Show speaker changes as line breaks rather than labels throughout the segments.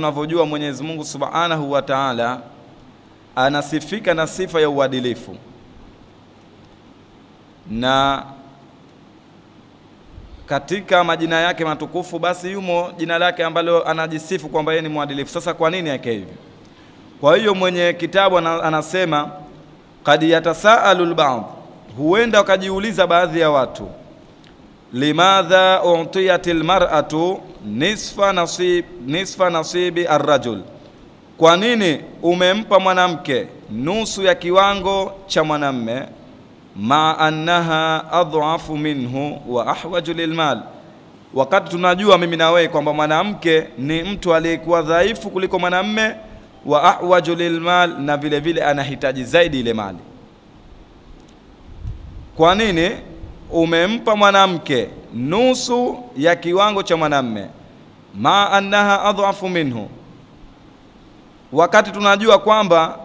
Tunavyojua Mwenyezi Mungu Subhanahu wa Ta'ala anasifika na sifa ya uadilifu, na katika majina yake matukufu basi yumo jina lake ambalo anajisifu kwamba yeye ni mwadilifu. Sasa kwa nini yake hivi? Kwa hiyo mwenye kitabu anasema qad yatasaalu al-ba'd, huenda wakajiuliza baadhi ya watu, limadha u'tiyatil mar'atu nisfa nasibi ar-rajul, kwa nini umempa mwanamke nusu ya kiwango cha mwanamme, ma annaha adhafu minhu wa ahwaju lilmal, wakati tunajua mimi na wewe kwamba mwanamke ni mtu aliyekuwa dhaifu kuliko mwanamme, wa ahwaju lilmal, na vile vile anahitaji zaidi ile mali. Kwa nini umempa mwanamke nusu ya kiwango cha mwanamme, ma annaha adhafu minhu, wakati tunajua kwamba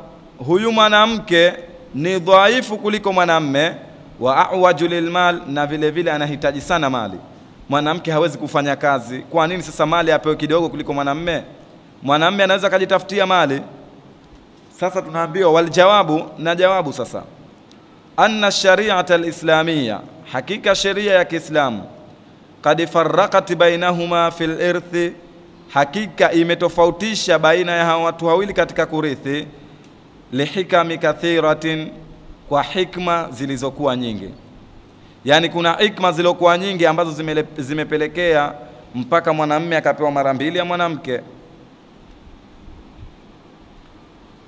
huyu mwanamke ni dhaifu kuliko mwanamme, wa ahwaju lilmal, na vile vile anahitaji sana mali. Mwanamke hawezi kufanya kazi, kwa nini sasa mali apewe kidogo kuliko mwanamme? Mwanamme anaweza kujitafutia mali. Sasa tunaambiwa waljawabu, na jawabu sasa, anna shari'ata al-islamiyya, hakika sheria ya Kiislamu, qad farraqat bainahuma fil irthi, hakika imetofautisha baina ya hawa watu wawili katika kurithi, lihikami kathiratin, kwa hikma zilizokuwa nyingi. Yani kuna hikma zilizokuwa nyingi ambazo zimepelekea mpaka mwanamume akapewa mara mbili ya mwanamke.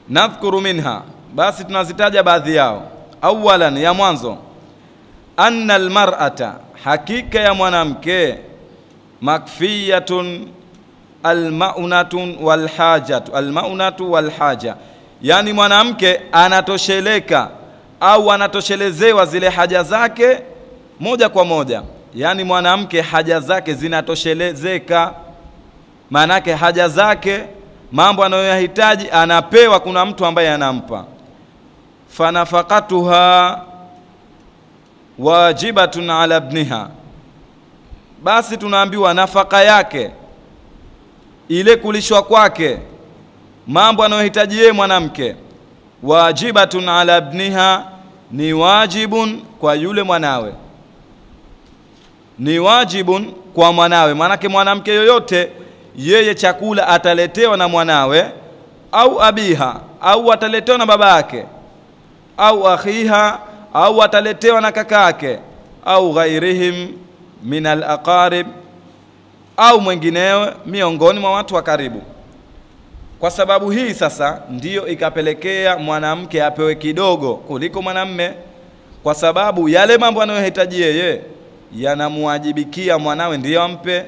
Nadhkuru minha, basi tunazitaja baadhi yao. Awalan, ya mwanzo, anna almar'ata, hakika ya mwanamke, makfiyatun almaunatun walhajatu, almaunatu walhaja, yani mwanamke anatosheleka au anatoshelezewa zile haja zake moja kwa moja. Yani mwanamke haja zake zinatoshelezeka, manake haja zake, mambo anayohitaji anapewa, kuna mtu ambaye anampa. Fanafaqatuha wajibatun ala ibniha, basi tunaambiwa nafaka yake, ile kulishwa kwake, mambo anayohitaji yeye mwanamke, wajibatun ala ibniha, ni wajibun kwa yule mwanawe, ni wajibun kwa mwanawe. Maanake mwanamke yoyote yeye chakula ataletewa na mwanawe, au abiha, au ataletewa na baba yake, au akhiha, au ataletewa na kaka yake, au ghairihim min al-aqarib, au mwingineo miongoni mwa watu wa karibu. Kwa sababu hii sasa ndiyo ikapelekea mwanamke apewe kidogo kuliko mwanamme, kwa sababu yale mambo anayohitaji yeye yanamwajibikia mwanawe ndiyo ampe,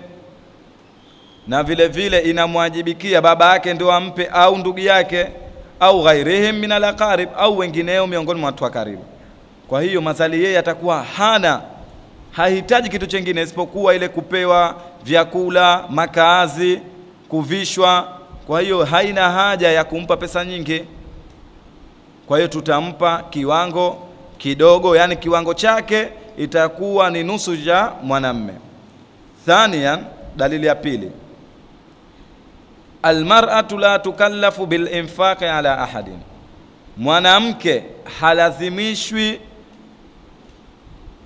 na vile vile inamwajibikia baba yake ndio ampe, au ndugu yake, au ghairihim min al-aqarib, au wengineo miongoni mwa watu wa karibu. Kwa hiyo mazali yeye atakuwa hahitaji kitu kingine isipokuwa ile kupewa vyakula, makazi, kuvishwa. Kwa hiyo haina haja ya kumpa pesa nyingi. Kwa hiyo tutampa kiwango kidogo, yani kiwango chake itakuwa ni nusu ya mwanamme. Thaniyan, dalili ya pili, almar'atu la tukallafu bil infaqi ala ahadin, mwanamke halazimishwi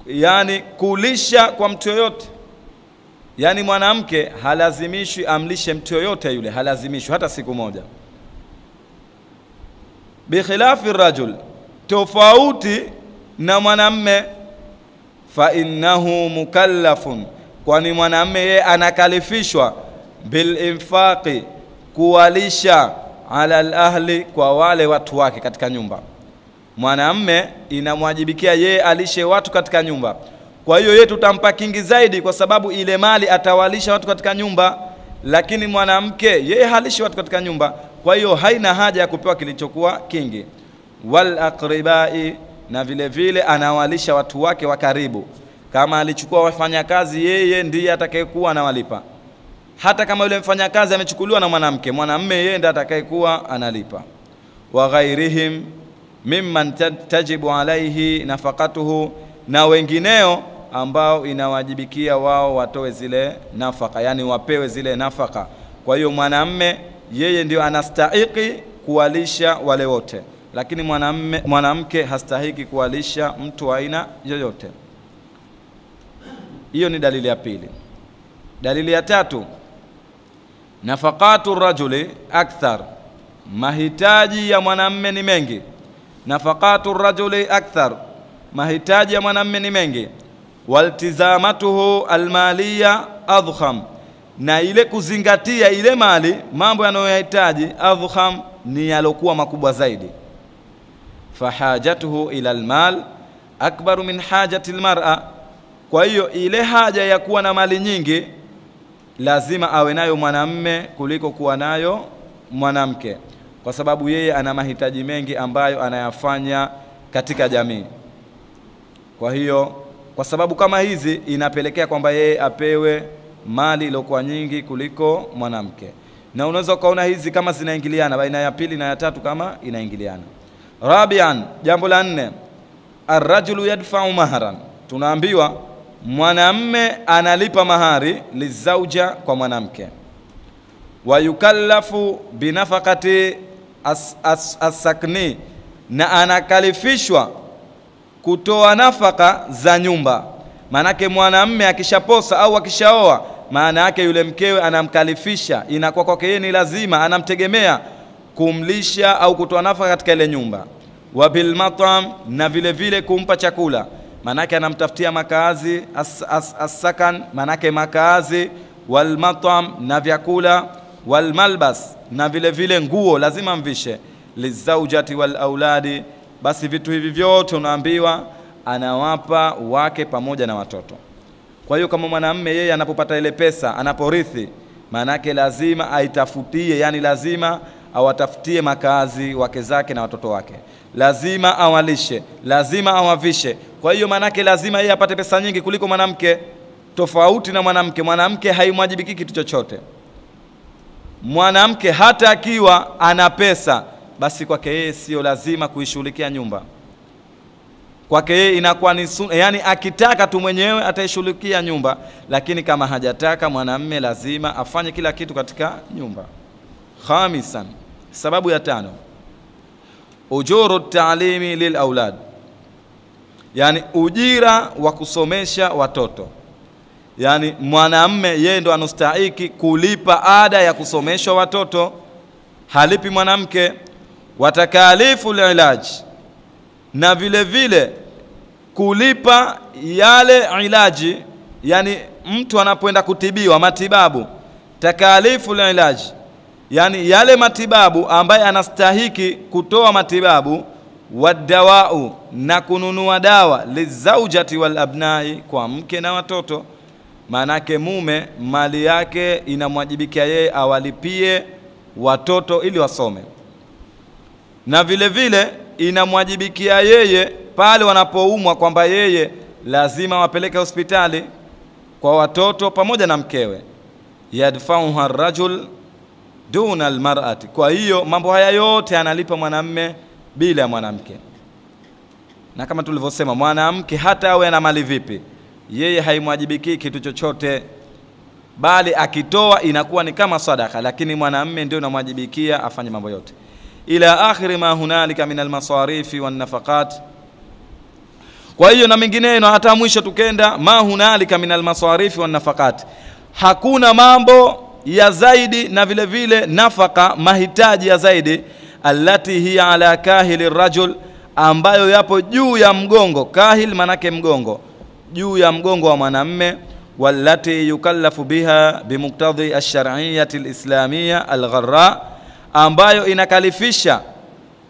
yani kulisha kwa mtu yoyote. Yani mwanamke halazimishwi amlishe mtu yoyote yule, halazimishwi hata siku moja. Bikhilafi rajul, tofauti na mwanamme, fa innahu mukallafun, kwani mwanamme yeye anakalifishwa bil infaqi, kuwalisha, ala al-ahli, kwa wale watu wake katika nyumba. Mwanamme inamwajibikia yeye alishe watu katika nyumba. Kwa hiyo yeye tutampa kingi zaidi kwa sababu ile mali atawalisha watu katika nyumba, lakini mwanamke yeye halishi watu katika nyumba, kwa hiyo haina haja ya kupewa kilichokuwa kingi. Wal aqribai, na vile vile anawalisha watu wake wa karibu. Kama alichukua wafanyakazi, yeye ndiye atakayekuwa anawalipa. Hata kama yule mfanyakazi amechukuliwa na mwanamke, mwanamume yeye ndiye atakayekuwa analipa. Wa ghairihim mimman tajibu alaihi nafaqatuhu, na wengineo ambao inawajibikia wao watoe zile nafaka, yani wapewe zile nafaka. Kwa hiyo mwanamme yeye ndio anastahili kuwalisha wale wote, lakini mwanamke hastahiki kuwalisha mtu wa aina yoyote. Hiyo ni dalili ya pili. Dalili ya tatu, nafaqatu rajuli akthar, mahitaji ya mwanamme ni mengi. Nafaqatu rajuli akthar, mahitaji ya mwanamme ni mengi. Waltizamatuhu almaliya adhkham, na ile kuzingatia ile mali, mambo yanayohitaji, adhkham, ni yalokuwa makubwa zaidi. Fahajatuhu ila almal akbaru min hajati almar'a, kwa hiyo ile haja ya kuwa na mali nyingi lazima awe nayo mwanamme kuliko kuwa nayo mwanamke, kwa sababu yeye ana mahitaji mengi ambayo anayafanya katika jamii. Kwa hiyo kwa sababu kama hizi inapelekea kwamba yeye apewe mali iliyokuwa nyingi kuliko mwanamke. Na unaweza kuona hizi kama zinaingiliana baina ya pili na ya tatu, kama inaingiliana. Rabian, jambo la 4, ar-rajulu yadfa'u maharan, tunaambiwa mwanamme analipa mahari lizauja, kwa mwanamke. Wa yukallafu binafaqati as-sakni, na anakalifishwa kutoa nafaka za nyumba. Manake mwanamme akishaposa au akishaoa, maana yake yule mkewe anamkalifisha, inakuwa kwake yeye ni lazima, anamtegemea kumlisha au kutoa nafaka katika ile nyumba. Wa bil matam, na vile vile kumpa chakula, manake anamtafutia makazi, as-sakan, manake makazi, wal matam, na vyakula, wal malbas, na vile vile nguo lazima mvishe, lizaujati wal auladi, basi vitu hivi vyote unaambiwa anawapa wake pamoja na watoto. Kwa hiyo kama mwanamume yeye anapopata ile pesa, anaporithi, manake lazima aitafutie, yani lazima awatafutie makazi wake zake na watoto wake, lazima awalishe, lazima awavishe. Kwa hiyo manake lazima yeye apate pesa nyingi kuliko mwanamke, tofauti na mwanamke. Mwanamke haimwajibiki kitu chochote. Mwanamke hata akiwa ana pesa, basi kwake yeye sio lazima kuishughulikia nyumba. Kwake yeye inakuwa ni yani akitaka tu mwenyewe ataishughulikia nyumba, lakini kama hajataka, mwanamume lazima afanye kila kitu katika nyumba. Khamisan, sababu ya 5, ujuru ta'limi lil aulad, yani ujira wa kusomesha watoto. Yani mwanamume yeye ndo anastahili kulipa ada ya kusomesha watoto, halipi mwanamke. Watakalifu ilaj, na vile vile kulipa yale ilaji, yani mtu anapoenda kutibiwa, matibabu. Takalifu ilaj, yani yale matibabu ambaye anastahiki kutoa matibabu. Wadawau, na kununua dawa. Lizaujati wal abnai, kwa mke na watoto. Manake mume mali yake inamwajibikia yeye awalipie watoto ili wasome, na vile vile inamwajibikia yeye pale wanapoumwa kwamba yeye lazima wapeleke hospitali kwa watoto pamoja na mkewe. Yadfa'uha ar-rajul duna al-mar'ati, kwa hiyo mambo haya yote analipa mwanamume bila mwanamke. Na kama tulivyosema, mwanamke hata awe na mali vipi, yeye haimwajibiki kitu chochote, bali akitoa inakuwa ni kama sadaka, lakini mwanamume ndio anamwajibikia afanye mambo yote. Ila akhiri ma hunalika min almasarifi wan nafaqat. Kwa hiyo na mengineyo, hata mwisho tukenda ma hunalika min almasarifi wan nafaqat, hakuna mambo ya zaidi na vile vile nafaka, mahitaji ya zaidi, allati hiya ala kahili rajul, ambayo yapo juu ya mgongo. Kahil manake mgongo, juu ya mgongo wa mwanamume. Wallati yukallafu biha bimuqtadhi ash-shar'iyyati al-islamiyya al-gharra, ambayo inakalifisha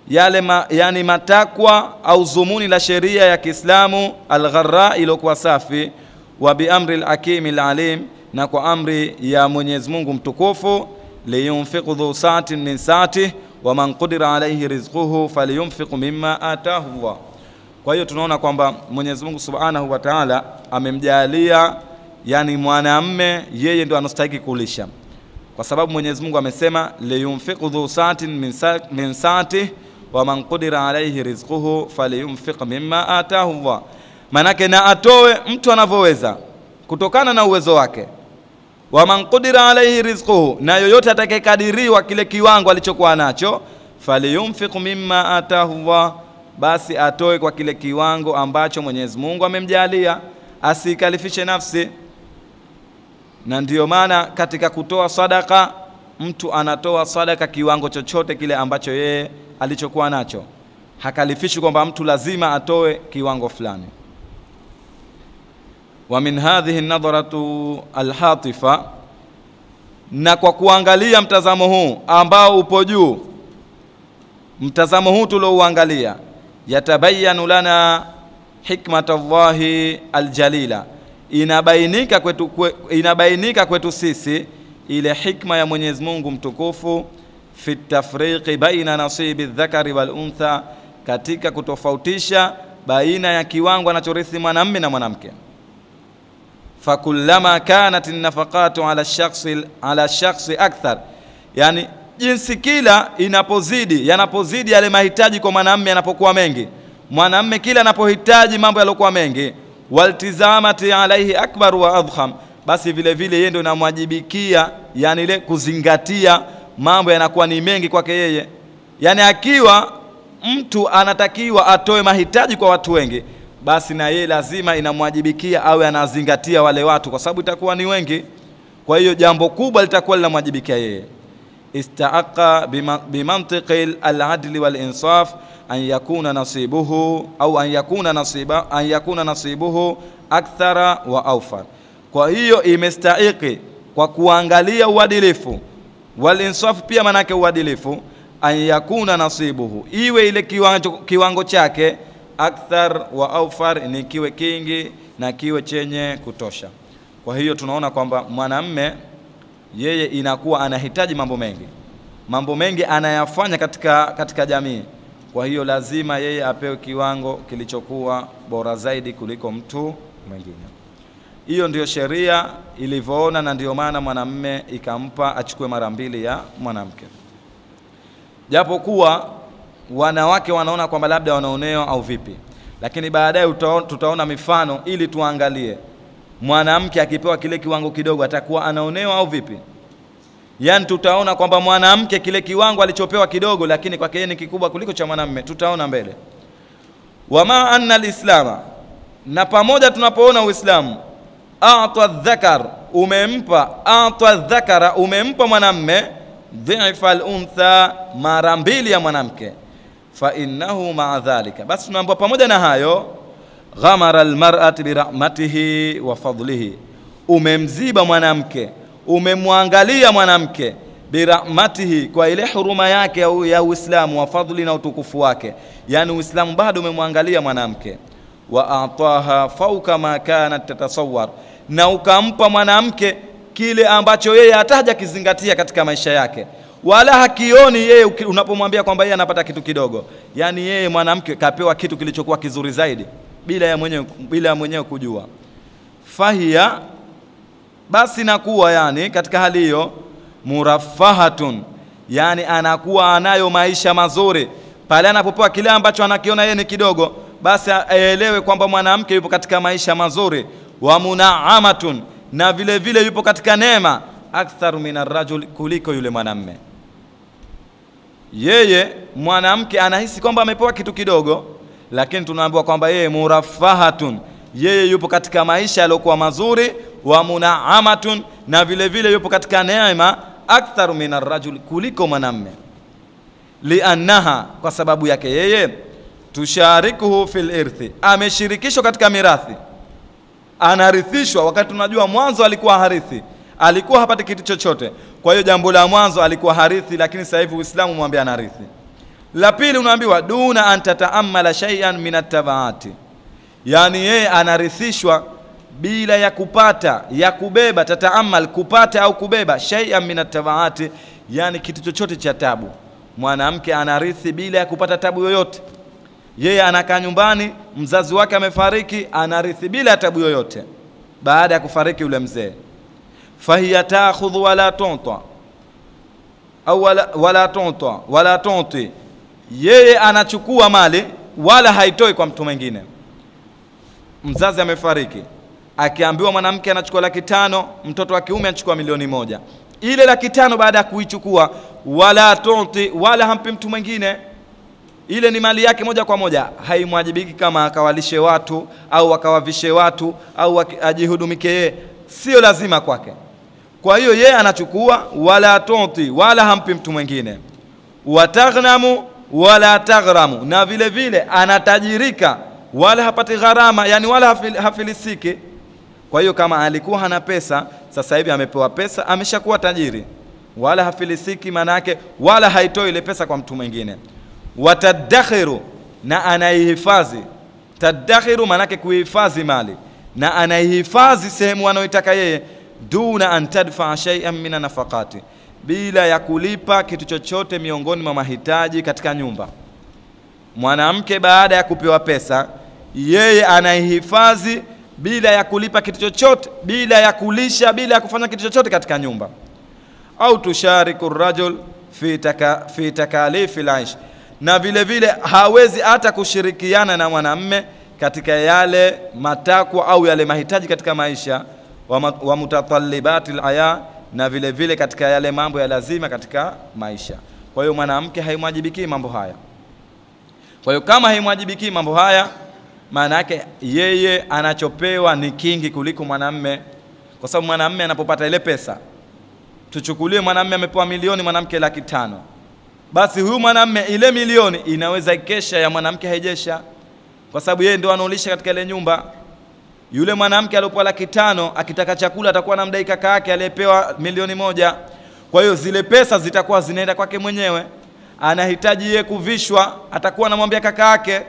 yale yani matakwa au zumuni la sheria ya Kiislamu al-gharra, iliyokuwa safi. Wa bi amri al-hakim al-alim, na kwa amri ya Mwenyezi Mungu mtukufu. Liyunfiqu dhu sa'atin min sa'atihi wa man qadira alayhi rizquhu falyunfiq mimma ataahu Allah. Kwa hiyo tunaona kwamba Mwenyezi Mungu Subhanahu wa Ta'ala amemjalia yani mwanamume yeye ndio anastahili kulisha, kwa sababu Mwenyezi Mungu amesema liyunfiqu dhu sa'atin min sa'atihi wa man qadira alayhi rizquhu falyunfiq mimma ataahu Allah. Manake na atoe mtu anavyoweza kutokana na uwezo wake. Wa man qudira alayhi rizquhu, na yoyote atakayekadiriwa kile kiwango alichokuwa nacho, falyunfiq mimma atahu Allah, basi atoe kwa kile kiwango ambacho Mwenyezi Mungu amemjalia, asikalifishe nafsi. Na ndiyo maana katika kutoa sadaka, mtu anatoa sadaka kiwango chochote kile ambacho yeye alichokuwa nacho, hakalifishi kwamba mtu lazima atoe kiwango fulani. Wa min hadhihi an-nadharatu al-hatifa, na kwa kuangalia mtazamo huu ambao upo juu, mtazamo huu tulouangalia, yatabayanu lana hikmatallahi aljalila, inabainika kwetu sisi ile hikma ya Mwenyezi Mungu mtukufu, fi tafriqi baina nasibi dhakari wal untha, katika kutofautisha baina ya kiwango anachorithi mwanamume na mwanamke. Fakullama kanat an-nafaqatu ala shakhsi akthar, yani jinsi kila yanapozidi yale mahitaji kwa mwanamume yanapokuwa mengi, mwanamume kila anapohitaji mambo yaliokuwa mengi, waltizamati alaihi akbar wa adham, basi vile vile yeye ndio inamwajibikia, yani ile kuzingatia mambo yanakuwa ni mengi kwake yeye. Yani akiwa mtu anatakiwa atoe mahitaji kwa watu wengi, basi na yeye lazima inamwajibikia awe anazingatia wale watu, kwa sababu itakuwa ni wengi. Kwa hiyo jambo kubwa litakuwa linamwajibikia yeye. Istaaqa bimantiqi al-adli wal insaf an yakuna nasibuhu au an yakuna nasibuhu akthara wa awfar. Kwa hiyo imestahiki kwa kuangalia uadilifu, wal insaf pia manake uadilifu, an yakuna nasibuhu, iwe ile kiwango chake, akthar wa awfar, ni kiwe kingi na kiwe chenye kutosha. Kwa hiyo tunaona kwamba mwanamume yeye inakuwa anahitaji mambo mengi anayafanya katika jamii. Kwa hiyo lazima yeye apewe kiwango kilichokuwa bora zaidi kuliko mtu mwingine. Hiyo ndio sheria ilivyoona, na ndio maana mwanamume ikampa achukue mara mbili ya mwanamke. Japokuwa wanawake wanaona kwamba labda wanaonewa au vipi, lakini baadaye tutaona mifano ili tuangalie mwanamke akipewa kile kiwango kidogo atakuwa anaonewa au vipi. Yani tutaona kwamba mwanamke kile kiwango alichopewa kidogo, lakini kwake yeye ni kikubwa kuliko cha mwanamume, tutaona mbele. Wama anna al-islama, na pamoja tunapoona Uislamu, a'ta dhakar, umempa mwanamume dhifa al-untha, mara mbili ya mwanamke, fa innahu ma'a dhalika, basi tunaambiwa pamoja na hayo, ghamara al-mar'ati bi rahmatihi wa fadlihi, umemziba mwanamke, umemwangalia mwanamke bi rahmatihi, kwa ile huruma yake ya Uislamu, wa fadli, na utukufu wake. Yani Uislamu bado umemwangalia mwanamke, wa ataha fauka ma kanat tatasawwar, na ukampa mwanamke kile ambacho yeye hataja kizingatia katika maisha yake, wala hakioni yeye unapomwambia kwamba yeye anapata kitu kidogo. Yani yeye mwanamke kapewa kitu kilichokuwa kizuri zaidi bila ya mwenyewe kujua. Fahia, basi nakuwa yani katika hali hiyo murafahatun, yani anakuwa anayo maisha mazuri pale anapopewa kile ambacho anakiona yeye ni kidogo, basi aelewe kwamba mwanamke yupo katika maisha mazuri. Wa munaamatun, na vile vile yupo katika neema, akthar min ar-rajul, kuliko yule mwanamume. Yeye mwanamke anahisi kwamba amepewa kitu kidogo, lakini tunaambiwa kwamba yeye murafahatun, yeye yupo katika maisha yaliokuwa mazuri. Wa munaamatun, na vile vile yupo katika neema, akthar min ar-rajul, kuliko mwanamume. Liannaha, kwa sababu yake yeye, tusharikuhu fil irthi, ameshirikishwa katika mirathi, anarithishwa, wakati tunajua mwanzo alikuwa harithi, alikuwa hapati kitu chochote. Kwa hiyo jambo la mwanzo alikuwa harithi, lakini sasa hivi Uislamu mwambia anarithi. La pili unaambiwa duna an tataammala shay'an min at-tabaati, yani yeye anarithishwa bila ya kupata, ya kubeba, tataamal, kupata au kubeba, shay'an min at-tabaati, yani kitu chochote cha tabu. Mwanamke anarithi bila ya kupata tabu yoyote. Yeye anakaa nyumbani, mzazi wake amefariki, anarithi bila tabu yoyote baada ya kufariki yule mzee. Fahiya ta'khudhu wala tunta au wala tunti, yeye anachukua mali wala haitoi kwa mtu mwingine. Mzazi amefariki, akiambiwa mwanamke anachukua 500,000, mtoto wa kiume anachukua 1,000,000. Ile 500,000 baada ya kuichukua, wala tuti, wala hampi mtu mwingine, ile ni mali yake moja kwa moja, haimwajibiki kama akawalishe watu au akawavishe watu au ajihudumike yeye, sio lazima kwake. Kwa hiyo yeye anachukua, wala tuti, wala hampi mtu mwingine. Wataghnamu wala taghramu, na vile vile anatajirika wala hapati gharama, yani wala hafilisiki. Kwa hiyo kama alikuwa hana pesa, sasa hivi amepewa pesa, ameshakuwa tajiri, wala hafilisiki, manake wala haitoi ile pesa kwa mtu mwingine. Watadakhiru, na anaihifadhi. Tadakhiru manake kuhifadhi mali, na anaihifadhi sehemu anayoitaka yeye, duna an tadfa shay'an min nafaqati, bila ya kulipa kitu chochote miongoni mwa mahitaji katika nyumba. Mwanamke baada ya kupewa pesa, yeye anaihifadhi bila ya kulipa kitu chochote, bila ya kulisha, bila ya kufanya kitu chochote katika nyumba. Au tushariku rajul fi takalifi al-aish, na vile vile hawezi hata kushirikiana na mwanamme katika yale matakwa au yale mahitaji katika maisha, wa mutatallibati al-aya, na vile vile katika yale mambo ya lazima katika maisha. Kwa hiyo mwanamke haimwajibiki mambo haya. Kwa hiyo kama haimwajibiki mambo haya, maana yake yeye anachopewa ni kingi kuliko mwanamme. Kwa sababu mwanamme anapopata ile pesa, tuchukulie mwanamme amepewa 1,000,000, mwanamke 500,000, basi huyu mwanamme ile 1,000,000 inaweza ikesha ya mwanamke haijesha, kwa sababu yeye ndio anaolisha katika ile nyumba. Yule mwanamke aliyopewa 500,000 akitaka chakula atakuwa anamdai kaka yake aliyepewa 1,000,000. Kwa hiyo zile pesa zitakuwa zinaenda kwake mwenyewe. Anahitaji yeye kuvishwa, atakuwa anamwambia kaka yake.